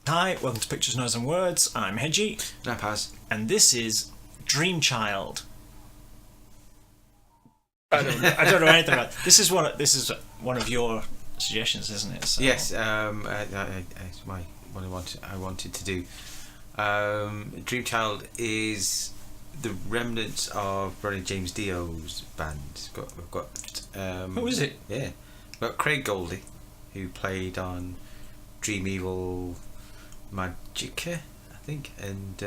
Hi, welcome to Pictures, Noise and Words. I'm Hedgy. No, Paz. And this is Dream Child. I don't know anything about it. This is one of your suggestions, isn't it? So. Yes, it's what I wanted to do. Dream Child is the remnants of Ronnie James Dio's band. We've got who is it? Yeah, we've got Craig Goldie, who played on Dream Evil Magica, I think, and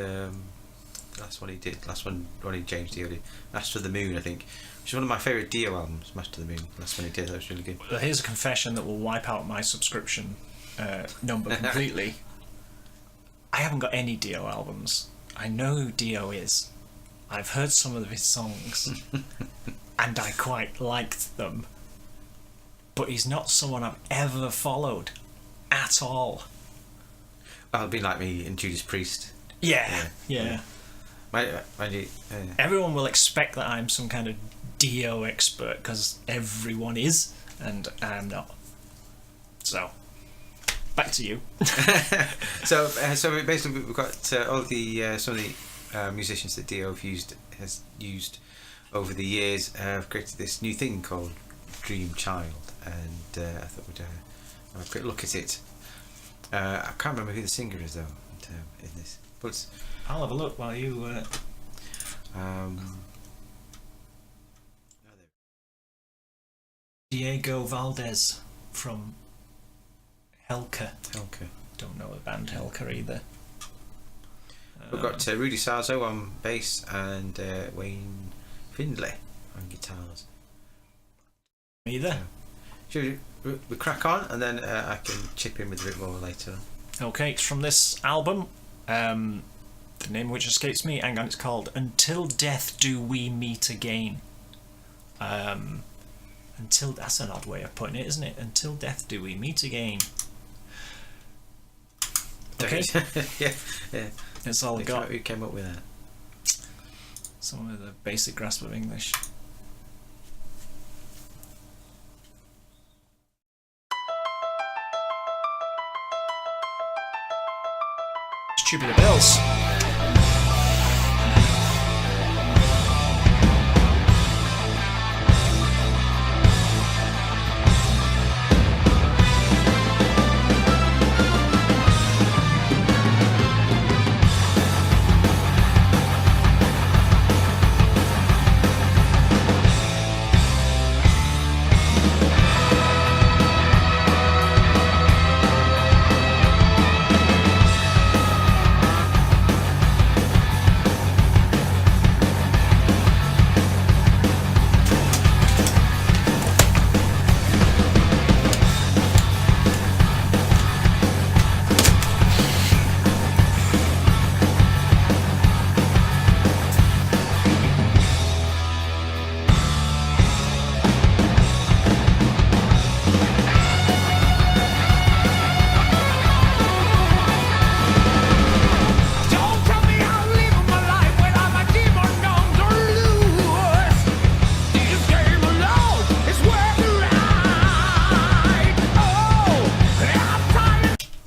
last one he did, last one Ronnie James Dio did, Master of the Moon, I think, which is one of my favourite Dio albums. Master of the Moon, last one he did, that was really good. Well, here's a confession that will wipe out my subscription number completely. I haven't got any Dio albums. I know who Dio is. I've heard some of his songs and I quite liked them, but he's not someone I've ever followed at all. It'll be like me and Judas Priest. Yeah. Everyone will expect that I'm some kind of Dio expert because everyone is, and I'm not. So, back to you. So basically, we've got all of the some of the musicians that Dio has used over the years. Have created this new thing called Dream Child, and I thought we'd have a quick look at it. I can't remember who the singer is though in this, but I'll have a look while you. Diego Valdez from Helka. Don't know the band Helka either. We've got Rudy Sarzo on bass and Wayne Findlay on guitars. Either. Should we crack on, and then I can chip in with a bit more later. Okay, it's from this album, the name of which escapes me. Hang on, it's called Until Death Do We Meet Again. Until, that's an odd way of putting it, isn't it? Until death do we meet again. Okay. yeah. That's all I got. Who came up with that? Someone with a basic grasp of English. Tubular Bells.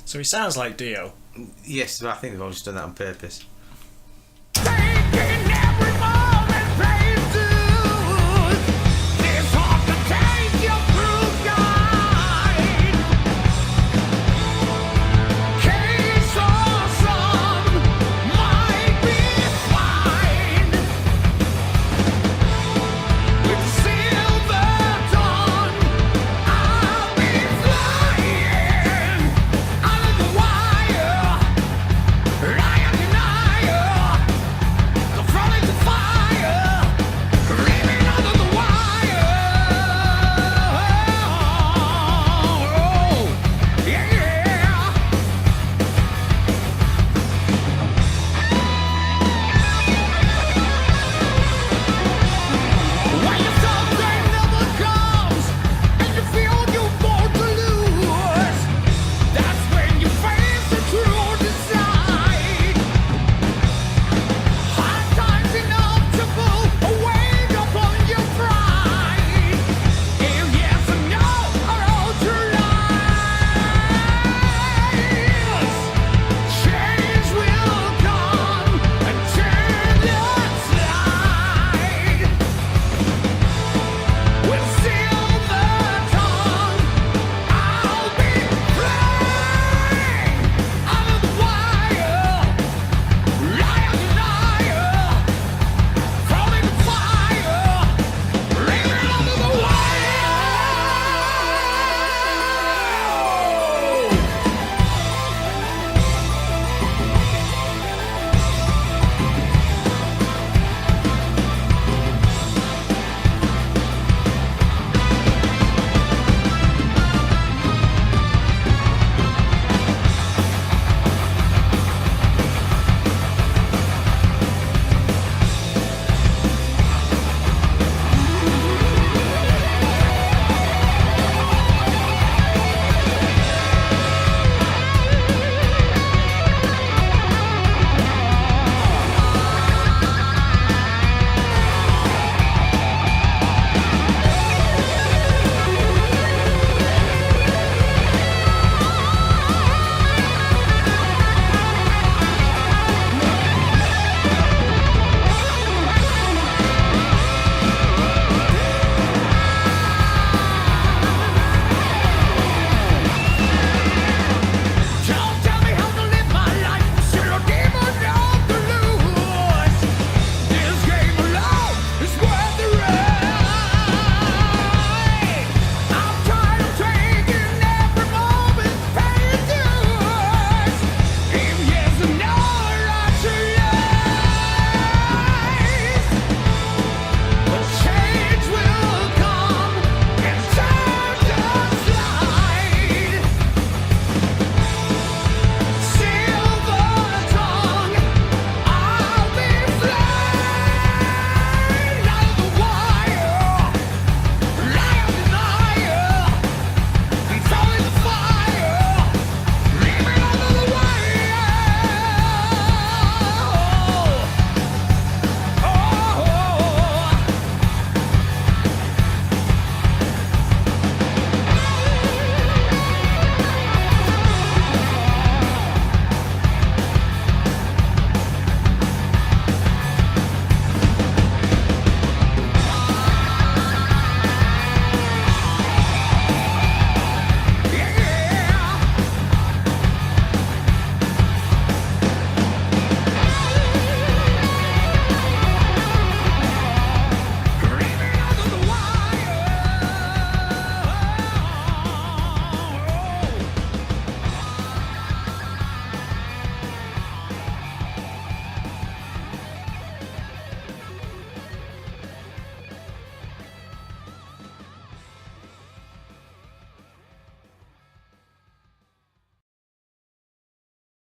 So he sounds like Dio. Yes, but I think they've always done that on purpose. Night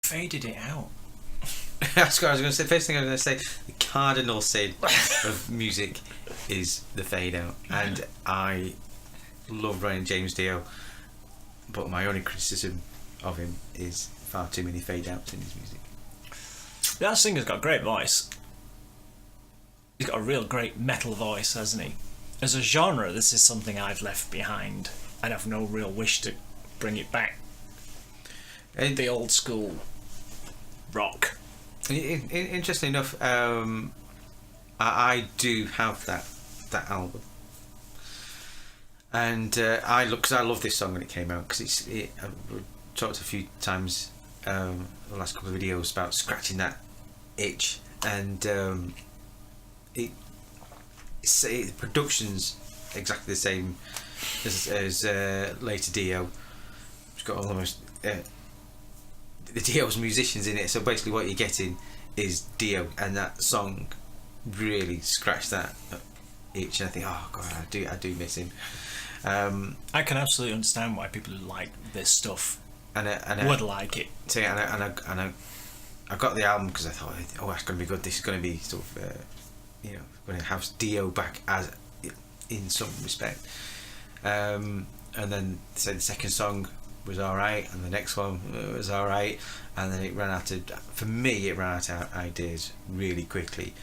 Faded it out. That's what I was going to say. First thing I was going to say, the cardinal sin of music is the fade out, and I love Brian James Dio, but my only criticism of him is far too many fade outs in his music. That singer's got a great voice. He's got a real great metal voice, hasn't he? As a genre, this is something I've left behind. I'd have no real wish to bring it back. The old school rock. Interestingly enough, I do have that album, and because I love this song when it came out, because I've talked a few times the last couple of videos about scratching that itch, and the production's exactly the same as later Dio. It's got almost the Dio's musicians in it, so basically what you're getting is Dio, and that song really scratched that itch, and I think, oh god, I do miss him. I can absolutely understand why people who like this stuff would like it. So yeah, and I got the album because I thought, oh, that's going to be good. This is going to be sort of going to have Dio back as in some respect. And then so the second song was alright, and the next one was alright, and then it ran out of ideas really quickly,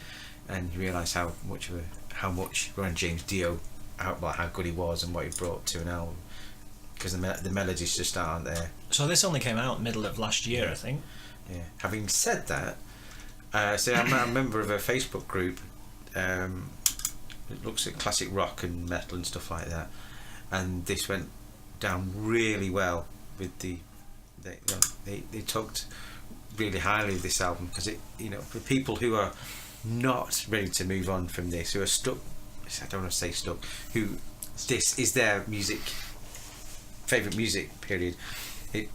and you realise how much Brian James Dio, how good he was and what he brought to an album, because the melodies just aren't there. So this only came out middle of last year, I think. Yeah. Having said that, so I'm a member of a Facebook group it looks at classic rock and metal and stuff like that, and this went down really well with they talked really highly of this album, because it, you know, for people who are not ready to move on from this, who are stuck, I don't want to say stuck, who this is their favourite music period, it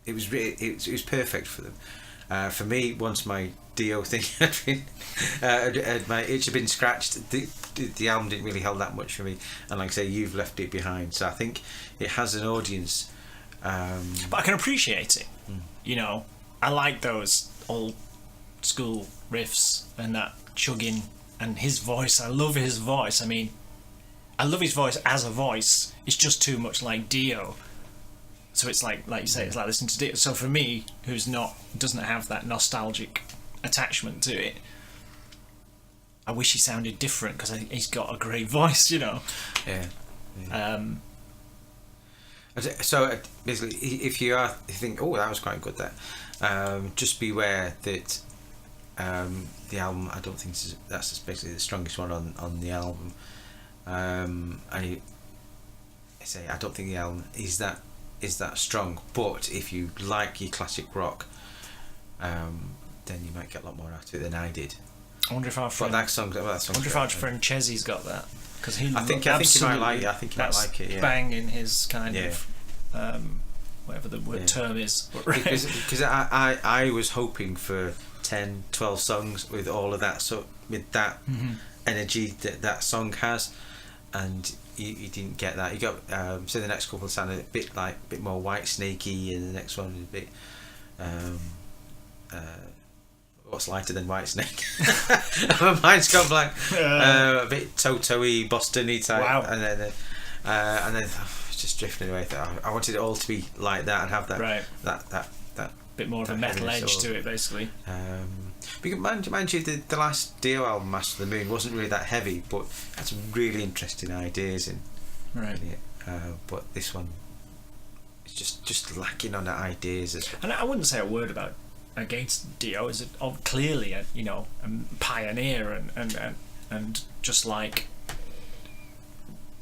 was perfect for them. For me, once my Dio thing my itch had been scratched, the album didn't really hold that much for me, and like I say, you've left it behind. So I think it has an audience. But I can appreciate it. You know, I like those old school riffs and that chugging, and his voice. I love his voice. I mean, I love his voice as a voice. It's just too much like Dio. So it's like you say, it's like listening to Dio. So for me, doesn't have that nostalgic attachment to it, I wish he sounded different, because he's got a great voice, you know. Yeah. So basically, if you think, oh, that was quite good, that just beware that the album, I don't think that's basically the strongest one on the album, and I don't think the album is that strong. But if you like your classic rock, then you might get a lot more out of it than I did. I wonder if our friend, friend Chezzy's got that, because I think he might like it. I think he might like it. Yeah. Bang in his kind of whatever the word term is. Because I was hoping for 10, 12 songs with all of that, so with that energy that song has, and you didn't get that. You got so the next couple sounded a bit more White Snakey, and the next one was a bit what's lighter than White Snake. My mind's gone blank. A bit Toto-y, Boston-y type. Wow. And then it's just drifting away. I wanted it all to be like that and have that that bit more of a metal edge to it, basically. Because mind you, the last Dio album, Master of the Moon, wasn't really that heavy, but had some really interesting ideas in it. But this one, it's just lacking on the ideas. And I wouldn't say a word against Dio. Is clearly a pioneer and just like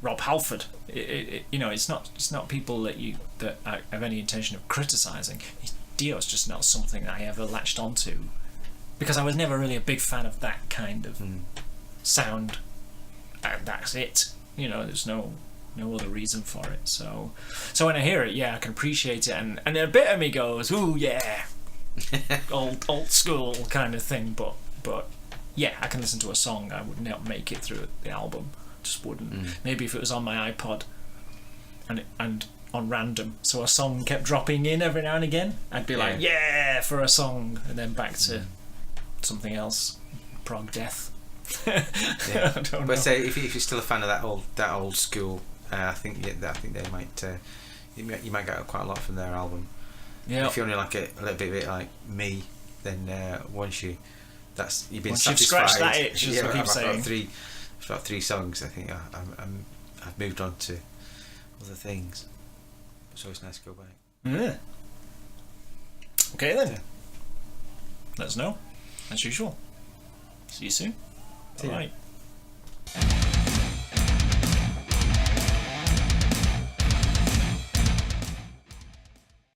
Rob Halford. It's not people that I have any intention of criticising. Dio's just not something I ever latched onto, because I was never really a big fan of that kind of sound. That's it. There's no other reason for it. So when I hear it, I can appreciate it, and a bit of me goes, ooh yeah, old school kind of thing. But I can listen to a song. I would not make it through the album. Just wouldn't. Maybe if it was on my iPod and on random, so a song kept dropping in every now and again, I'd be like, yeah, for a song, and then back to something else, prog death. I don't know. But say if you're still a fan of that old school, I think they might you might get quite a lot from their album. Yeah. If you only like it a little bit like me, then once you've been satisfied, you've scratched that itch, as I keep saying. About three songs, I think I've moved on to other things. It's always nice to go back. Yeah. Okay then. Let us know, as usual. See you soon. Bye.